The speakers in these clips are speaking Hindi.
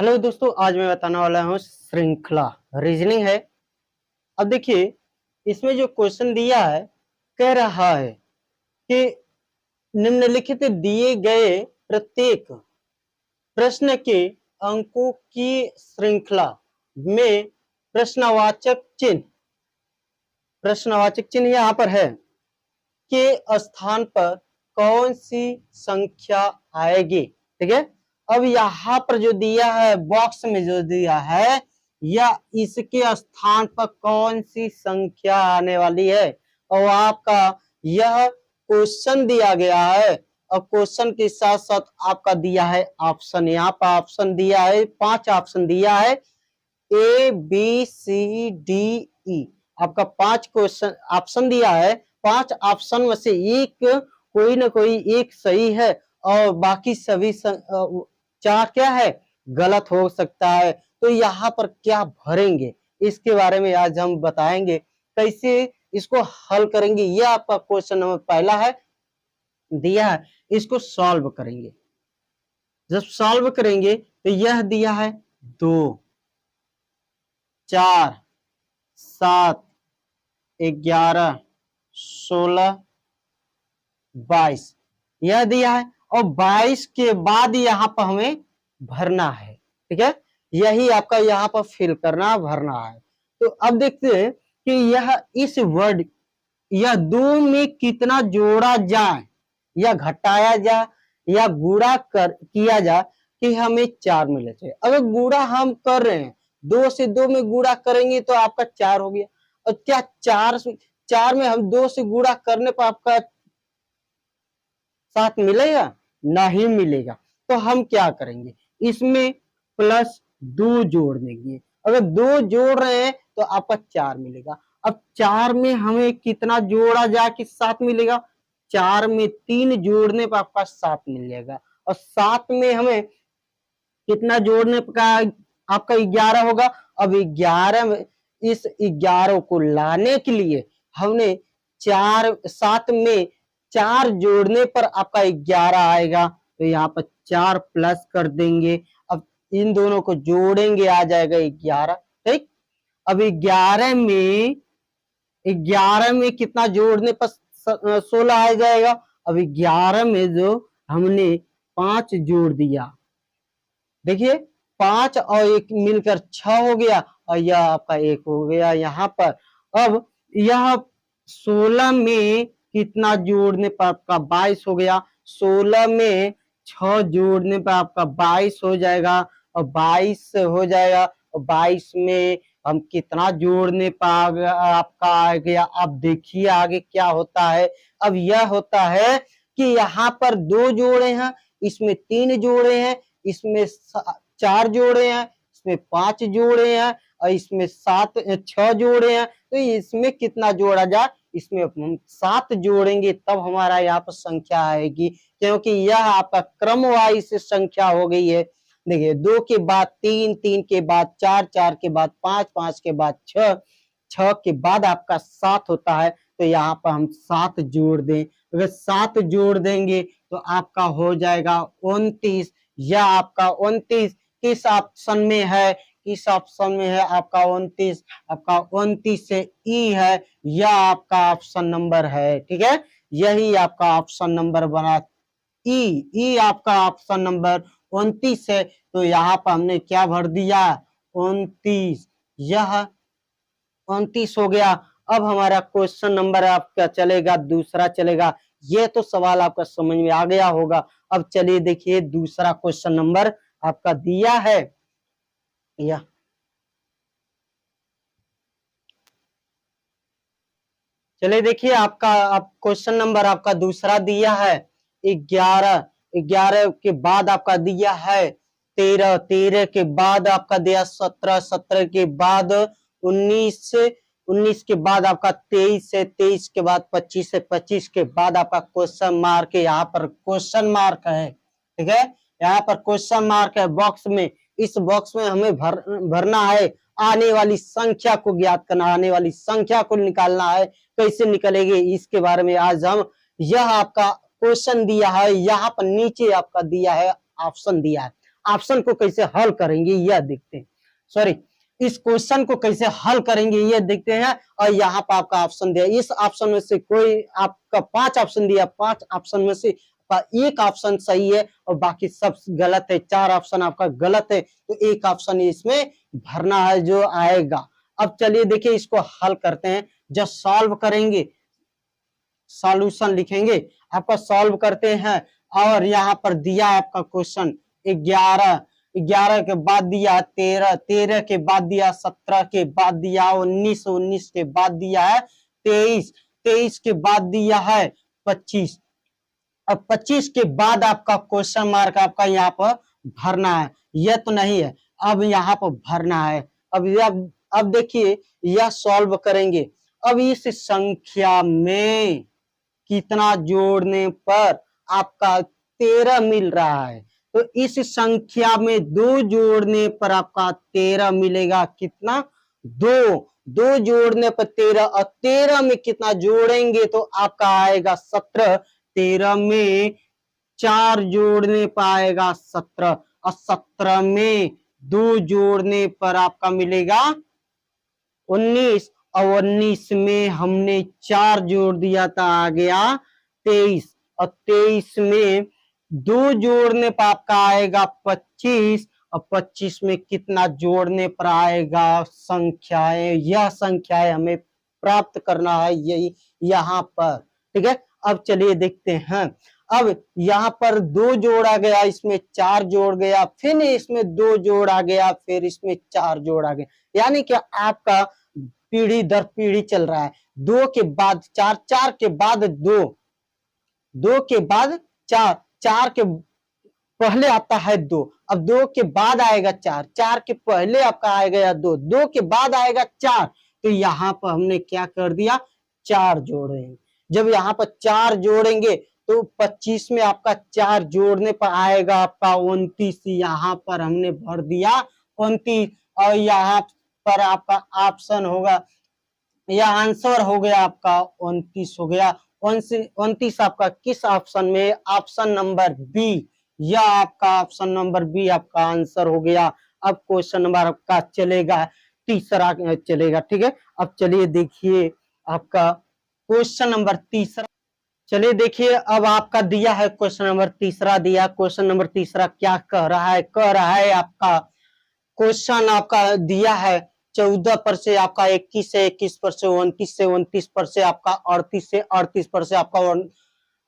हेलो दोस्तों, आज मैं बताने वाला हूँ श्रृंखला रीजनिंग है। अब देखिए, इसमें जो क्वेश्चन दिया है कह रहा है कि निम्नलिखित दिए गए प्रत्येक प्रश्न के अंकों की श्रृंखला में प्रश्नवाचक चिन्ह यहाँ पर है के स्थान पर कौन सी संख्या आएगी। ठीक है, अब यहाँ पर जो दिया है बॉक्स में जो दिया है या इसके स्थान पर कौन सी संख्या आने वाली है और आपका यह क्वेश्चन दिया गया है और क्वेश्चन के साथ साथ आपका दिया है ऑप्शन। यहाँ पर ऑप्शन दिया है, 5 ऑप्शन दिया है, A B C D E. आपका 5 क्वेश्चन ऑप्शन दिया है, 5 ऑप्शन में से एक कोई ना कोई एक सही है और बाकी सभी 4 क्या है गलत हो सकता है। तो यहाँ पर क्या भरेंगे इसके बारे में आज हम बताएंगे, कैसे इसको हल करेंगे। यह आपका क्वेश्चन नंबर पहला है दिया है, इसको सॉल्व करेंगे। जब सॉल्व करेंगे तो यह दिया है 2 4 7 11 16 22 यह दिया है और 22 के बाद यहाँ पर हमें भरना है। ठीक है, यही आपका यहाँ पर फिल करना भरना है। तो अब देखते हैं कि यह इस वर्ड यह 2 में कितना जोड़ा जाए या घटाया जाए या गुणा किया जाए कि हमें 4 मिलना चाहिए। अगर गुणा हम कर रहे हैं 2 से 2 में गुणा करेंगे तो आपका 4 हो गया। और क्या 4 में हम 2 से गुणा करने पर आपका 7 मिलेगा? नहीं मिलेगा। तो हम क्या करेंगे, इसमें प्लस 2 जोड़ देंगे। अगर 2 जोड़ रहे हैं तो आपका 4 मिलेगा। अब 4 में हमें कितना जोड़ा जाए कि 7 मिलेगा? 4 में 3 जोड़ने पर आपका 7 मिल जाएगा। और 7 में हमें कितना जोड़ने का आपका 11 होगा। अब 11 में इस 11 को लाने के लिए हमने 7 में 4 जोड़ने पर आपका 11 आएगा। तो यहाँ पर 4 प्लस कर देंगे। अब इन दोनों को जोड़ेंगे, आ जाएगा 11। ठीक, अब 11 में कितना जोड़ने पर 16 आ जाएगा। अब 11 में जो हमने 5 जोड़ दिया, देखिए 5 और 1 मिलकर 6 हो गया और यह आपका 1 हो गया यहाँ पर। अब यह 16 में कितना जोड़ने पर आपका 22 हो गया। 16 में 6 जोड़ने पर आपका 22 हो जाएगा और 22 हो जाएगा। और 22 में हम कितना जोड़ने पर आपका आ गया। अब देखिए आगे क्या होता है। अब यह होता है कि यहाँ पर 2 जोड़े हैं, इसमें 3 जोड़े हैं, इसमें 4 जोड़े हैं, इसमें 5 जोड़े हैं और इसमें 6 जोड़े हैं। तो इसमें कितना जोड़ा जाए, इसमें हम 7 जोड़ेंगे तब हमारा यहाँ पर संख्या आएगी, क्योंकि यह आपका क्रम वाइज संख्या हो गई है। देखिए 2 के बाद 3, 3 के बाद 4, 4 के बाद 5, 5 के बाद 6, 6 के बाद आपका 7 होता है। तो यहाँ पर हम 7 जोड़ दें। अगर 7 जोड़ देंगे तो आपका हो जाएगा 29। यह आपका 29 किस ऑप्शन में है? किस ऑप्शन में है आपका 29? आपका 29 से ई है, यह आपका ऑप्शन नंबर है। ठीक है, यही आपका ऑप्शन नंबर बना ई आपका ऑप्शन नंबर 29 है। तो यहाँ पर हमने क्या भर दिया 29, यह 29 हो गया। अब हमारा क्वेश्चन नंबर आपका चलेगा दूसरा चलेगा। ये तो सवाल आपका समझ में आ गया होगा। अब चलिए देखिए दूसरा क्वेश्चन नंबर आपका दिया है यह चलिए देखिए आपका क्वेश्चन नंबर आपका दूसरा दिया है 11, 11 के बाद आपका दिया है 13, 13 के बाद आपका दिया 17, 17 के बाद 19, 19 के बाद आपका 23 है, 23 के बाद 25 है, 25 के बाद आपका क्वेश्चन मार्क है। यहाँ पर क्वेश्चन मार्क है। ठीक है, यहाँ पर क्वेश्चन मार्क है बॉक्स में। इस बॉक्स में हमें भरना है, आने वाली संख्या को ज्ञात करना, आने वाली संख्या को निकालना है। कैसे निकलेगी इसके बारे में आज हम, यह आपका क्वेश्चन दिया है, यहाँ पर नीचे आपका दिया है ऑप्शन दिया है। ऑप्शन को कैसे हल करेंगे यह देखते हैं, सॉरी इस क्वेश्चन को कैसे हल करेंगे ये देखते हैं। और यहाँ पर आपका ऑप्शन दिया, इस ऑप्शन में से कोई आपका 5 ऑप्शन दिया, 5 ऑप्शन में से एक ऑप्शन सही है और बाकी सब गलत है, 4 ऑप्शन आपका गलत है, तो एक ऑप्शन इसमें भरना है जो आएगा। अब चलिए देखिए इसको हल करते हैं। जब सॉल्व करेंगे, सॉल्यूशन लिखेंगे, आपका सॉल्व करते हैं। और यहाँ पर दिया आपका क्वेश्चन 11, 11 के बाद दिया 13, 13 के बाद दिया 17 के बाद दिया 19, 19 के बाद दिया है 23, 23 के बाद दिया है 25। अब 25 के बाद आपका क्वेश्चन मार्क आपका यहाँ पर भरना है, यह तो नहीं है, अब यहाँ पर भरना है। अब देखिए यह सॉल्व करेंगे। अब इस संख्या में कितना जोड़ने पर आपका 13 मिल रहा है, तो इस संख्या में 2 जोड़ने पर आपका 13 मिलेगा। कितना? 2, 2 जोड़ने पर 13, और 13 में कितना जोड़ेंगे तो आपका आएगा 17, 13 में 4 जोड़ने पर आएगा 17, और 17 में 2 जोड़ने पर आपका मिलेगा 19, और 19 में हमने 4 जोड़ दिया था आ गया 23, और 23 में 2 जोड़ने पर आपका आएगा 25, और 25 में कितना जोड़ने पर आएगा संख्याएं, यह संख्याएं हमें प्राप्त करना है यही यहाँ पर। ठीक है, अब चलिए देखते हैं। अब यहाँ पर 2 जोड़ा गया, इसमें 4 जोड़ गया, फिर इसमें 2 जोड़ा गया, फिर इसमें 4 जोड़ा गया, यानी कि आपका पीढ़ी दर पीढ़ी चल रहा है। 2 के बाद 4, 4 के बाद 2, 2 के बाद 4, 4 के पहले आता है 2, अब 2 के बाद आएगा 4, 4 के पहले आपका आएगा 2, 2 के बाद आएगा 4, तो यहाँ पर हमने क्या कर दिया 4 जोड़ेंगे। जब यहाँ पर 4 जोड़ेंगे तो 25 में आपका 4 जोड़ने पर आएगा आपका 29, यहाँ पर हमने भर दिया 29, और यहाँ पर आपका ऑप्शन होगा, यह आंसर हो गया आपका 29 हो गया। 29 आपका किस ऑप्शन में? ऑप्शन नंबर बी, यह आपका ऑप्शन नंबर बी आपका आंसर हो गया। अब क्वेश्चन नंबर आपका चलेगा तीसरा चलेगा। ठीक है, अब चलिए देखिए आपका क्वेश्चन नंबर तीसरा। चलिए देखिए अब आपका दिया है क्वेश्चन नंबर तीसरा, दिया क्वेश्चन नंबर तीसरा क्या कह रहा है? कह रहा है आपका क्वेश्चन आपका दिया है 14 पर से आपका 21 से 21 पर से 29 से 29 पर से आपका 38 से 38 पर से आपका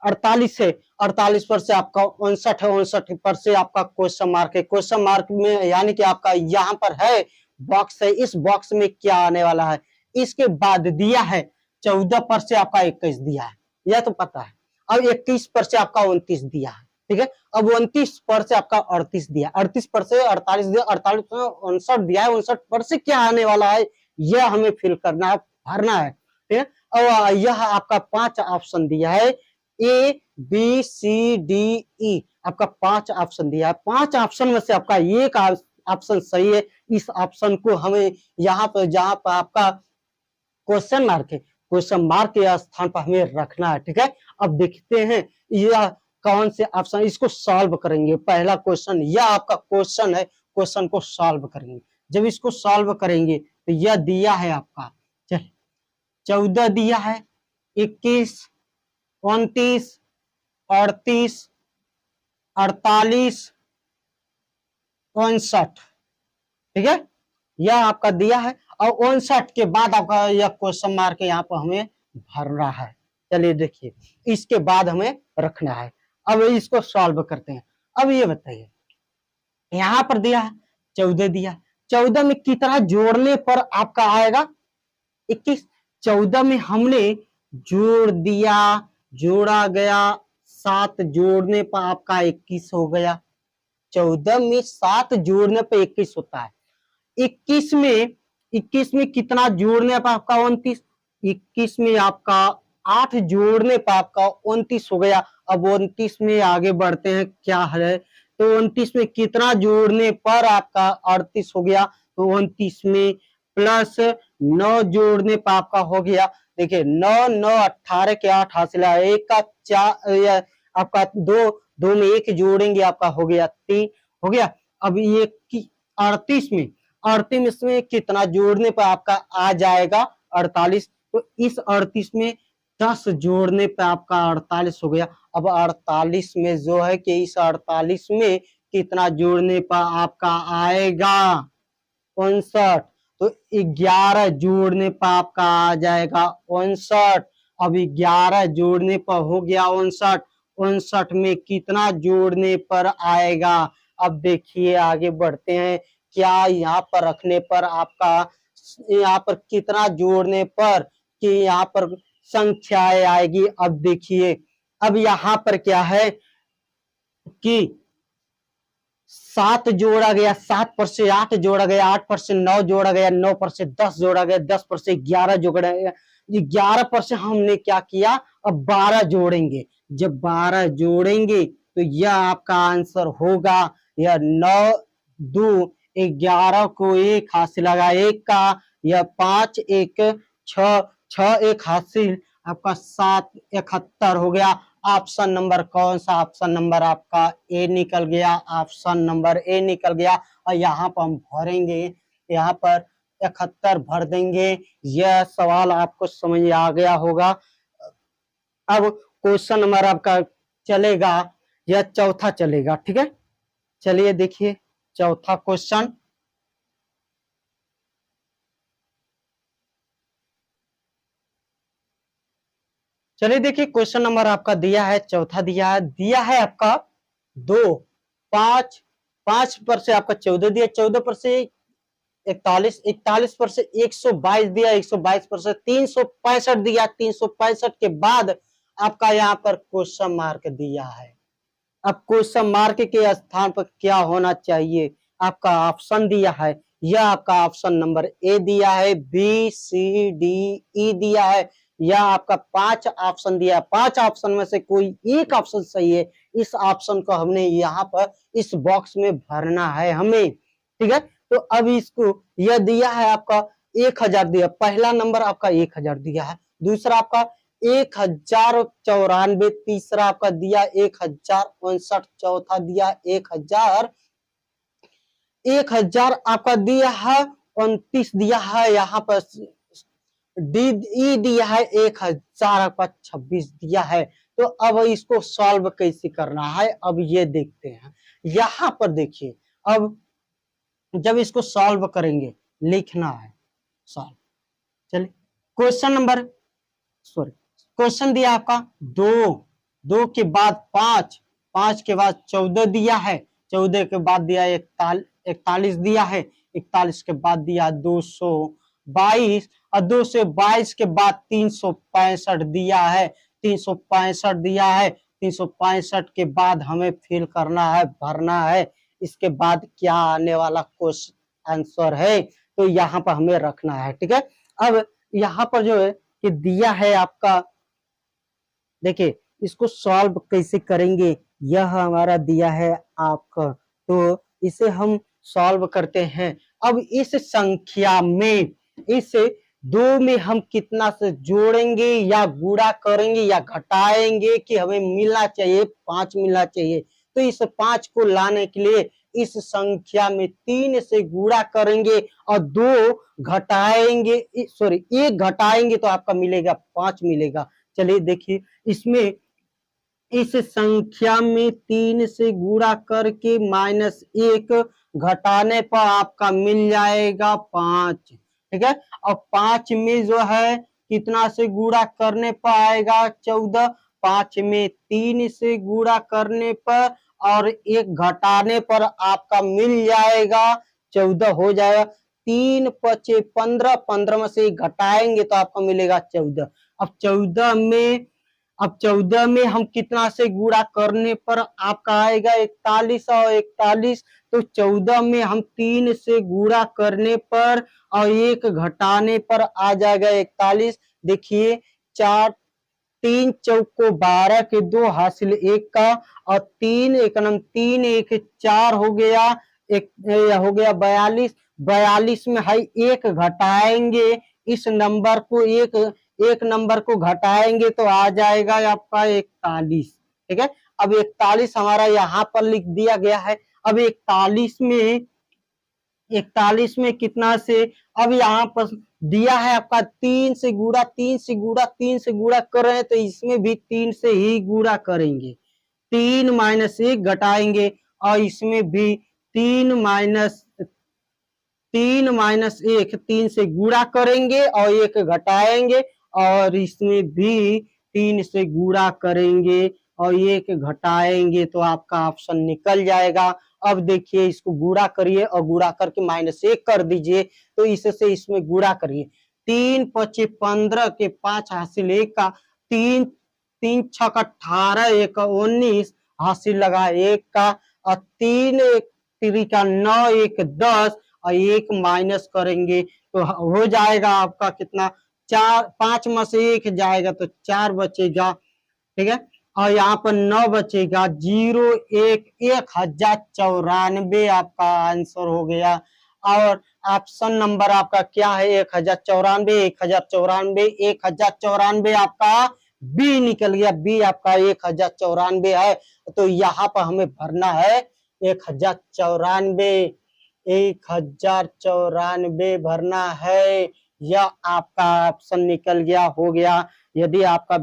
48 से 48 पर से आपका 59 है, 59 पर से आपका क्वेश्चन मार्क है। क्वेश्चन मार्क में यानी कि आपका यहाँ पर है बॉक्स है, इस बॉक्स में क्या आने वाला है? इसके बाद दिया है 14 पर से आपका 21 दिया है, यह तो पता है। अब 21 पर से आपका 29 दिया है, ठीक है। अब 29 पर से आपका 38 दिया, 38 पर से 48 दिया, 48 पर 59 दिया है, 59 पर से क्या आने वाला है यह हमें फिल करना है, भरना है, ठीक है। और यह आपका 5 ऑप्शन दिया है, A B C D E, आपका 5 ऑप्शन दिया है। 5 ऑप्शन में से आपका एक ऑप्शन सही है। इस ऑप्शन को हमें यहाँ पर जहां पर आपका क्वेश्चन मार्क है, क्वेश्चन मार्क के स्थान पर हमें रखना है, ठीक है। अब देखते हैं यह कौन से ऑप्शन, इसको सॉल्व करेंगे। पहला क्वेश्चन यह आपका क्वेश्चन है, क्वेश्चन को सॉल्व करेंगे। जब इसको सॉल्व करेंगे तो यह दिया है आपका 14 दिया है, 21, 29, 38, 48, 59, ठीक है, यह आपका दिया है। और 59 के बाद आपका यह क्वेश्चन मार्क यहाँ पर हमें भरना है। चलिए देखिए इसके बाद हमें रखना है। अब इसको सॉल्व करते हैं। अब ये बताइए यहाँ पर दिया है 14 दिया, 14 में कितना जोड़ने पर आपका आएगा 21। 14 में हमने जोड़ दिया, जोड़ा गया, 7 जोड़ने पर आपका 21 हो गया। 14 में 7 जोड़ने पर 21 होता है। 21 में कितना जोड़ने पर आपका 29, 21 में आपका 8 जोड़ने पर आपका 29 हो गया। अब 29 में आगे बढ़ते हैं क्या है, तो 29 में कितना जोड़ने पर आपका 38 हो गया, तो 29 में प्लस 9 जोड़ने पर आपका हो गया। देखिए 9 9 18 के 8 हासिल है, एक का 4 आपका 2 में 1 जोड़ेंगे आपका हो गया 3 हो गया। अब ये 38 में कितना जोड़ने पर आपका आ जाएगा 48। तो इस 38 में 10 जोड़ने पे आपका 48 हो गया। अब 48 में जो है कि इस 48 में कितना जोड़ने पर आपका आएगा 59। तो 11 जोड़ने पर आपका आ जाएगा 59। अब 11 जोड़ने पर हो गया 59। 59 में कितना जोड़ने पर आएगा। अब देखिए आगे बढ़ते हैं, क्या यहाँ पर रखने पर आपका यहाँ पर कितना जोड़ने पर कि यहाँ पर संख्याएं आएगी। अब देखिए अब यहाँ पर क्या है कि 7 जोड़ा गया, 7 पर से 8 जोड़ा गया, 8 पर से 9 जोड़ा गया, 9 पर से 10 जोड़ा गया, 10 पर से 11 जोड़ा गया, 11 पर से हमने क्या किया अब 12 जोड़ेंगे। जब 12 जोड़ेंगे तो यह आपका आंसर होगा। यह 9 2 11 को एक हाथ से लगा 1 का, यह 5 1 6 6 एक हासिल आपका 7 71 हो गया। ऑप्शन नंबर कौन सा, ऑप्शन नंबर आपका ए निकल गया, ऑप्शन नंबर ए निकल गया। और यहाँ पर हम भरेंगे, यहाँ पर 71 भर देंगे। यह सवाल आपको समझ आ गया होगा। अब क्वेश्चन नंबर आपका चलेगा, यह चौथा चलेगा, ठीक है। चलिए देखिए चौथा क्वेश्चन। चलिए देखिए क्वेश्चन नंबर आपका दिया है, चौथा दिया है आपका 2 5 5 पर से आपका 14 दिया, 14 पर से 41, 41 पर से 122 दिया, 122 पर से 365 दिया, 365 के बाद आपका यहाँ पर क्वेश्चन मार्क दिया है। अब क्वेश्चन मार्क के स्थान पर क्या होना चाहिए, आपका ऑप्शन दिया है, यह आपका ऑप्शन नंबर ए दिया है, बी सी डी ई दिया है, यह आपका 5 ऑप्शन दिया है। 5 ऑप्शन में से कोई एक ऑप्शन सही है। इस ऑप्शन को हमने यहाँ पर इस बॉक्स में भरना है हमें, ठीक है। तो अब इसको यह दिया है आपका 1000 दिया, पहला नंबर आपका 1000 दिया है, दूसरा आपका 1094, तीसरा आपका दिया 1059, चौथा दिया 1000 आपका दिया है 29 दिया है, यहाँ पर डी दिया है 1026 दिया है। तो अब इसको सॉल्व कैसे करना है, अब ये देखते हैं। यहाँ पर देखिए अब जब इसको सॉल्व करेंगे लिखना है सॉल्व। चलिए क्वेश्चन नंबर क्वेश्चन दिया आपका 2 के बाद 5 के बाद 14 दिया है, 14 के बाद दिया 41 दिया है, 41 के बाद दिया 222 और 222 के बाद 365 दिया है, 365 दिया है, 365 के बाद हमें फिल करना है, भरना है। इसके बाद क्या आने वाला क्वेश्चन आंसर है तो यहाँ पर हमें रखना है, ठीक है। अब यहाँ पर जो है कि दिया है आपका, देखिए इसको सॉल्व कैसे करेंगे, यह हमारा दिया है आपका, तो इसे हम सॉल्व करते हैं। अब इस संख्या में इस 2 में हम कितना से जोड़ेंगे या गुणा करेंगे या घटाएंगे कि हमें मिलना चाहिए 5 मिलना चाहिए। तो इस 5 को लाने के लिए इस संख्या में 3 से गुणा करेंगे और 2 घटाएंगे, सॉरी 1 घटाएंगे तो आपका मिलेगा 5 मिलेगा। चलिए देखिए इसमें इस संख्या में 3 से गुणा करके -1 घटाने पर आपका मिल जाएगा 5, ठीक है। और 5 में जो है कितना से गुणा करने पर आएगा 14, 5 में 3 से गुणा करने पर और 1 घटाने पर आपका मिल जाएगा 14 हो जाएगा। 3 पचे 15, 15 में से घटाएंगे तो आपको मिलेगा 14। अब 14 में हम कितना से गुणा करने पर आपका आएगा 41 और 41, तो 14 में हम 3 से गुणा करने पर और 1 घटाने पर आ जाएगा 41। देखिए 3 चौको 12 के 2 हासिल 1 का और 3 1 3 1 4 हो गया, एक हो गया 42। 42 में है 1 घटाएंगे, इस नंबर को एक नंबर को घटाएंगे तो आ जाएगा आपका 41, ठीक है। अब 41 हमारा यहाँ पर लिख दिया गया है। अब 41 में कितना से, अब यहाँ पर दिया है आपका 3 से गुणा, 3 से गुणा, 3 से गुणा कर रहे हैं तो इसमें भी 3 से ही गुणा करेंगे। 3 माइनस 1 घटाएंगे और इसमें भी 3 माइनस 1 3 से गुणा करेंगे और 1 घटाएंगे और इसमें भी 3 से गुणा करेंगे और 1 घटाएंगे तो आपका ऑप्शन निकल जाएगा। अब देखिए इसको गुणा करिए और गुणा करके -1 कर दीजिए तो इससे इसमें गुणा करिए। 3 पचे 15 के 5 हासिल 1 का, 3 3 छक 18 1 19 हासिल लगा 1 का और 3 1 3 9 1 10 और 1 माइनस करेंगे तो हो जाएगा आपका कितना, 4 5 में से 1 जाएगा तो 4 बचेगा, ठीक है। और यहाँ पर 9 बचेगा, 0 1 1094 आपका आंसर हो गया। और ऑप्शन नंबर आपका क्या है, 1094 1094 1094 आपका बी निकल गया। बी आपका 1094 है तो यहाँ पर हमें भरना है 1094 1094 भरना है। यह आपका ऑप्शन निकल गया, हो गया। यदि आपका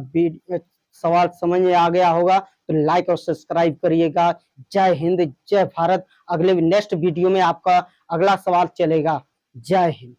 सवाल समझ में आ गया होगा तो लाइक और सब्सक्राइब करिएगा। जय हिंद, जय भारत। अगले नेक्स्ट वीडियो में आपका अगला सवाल चलेगा। जय हिंद।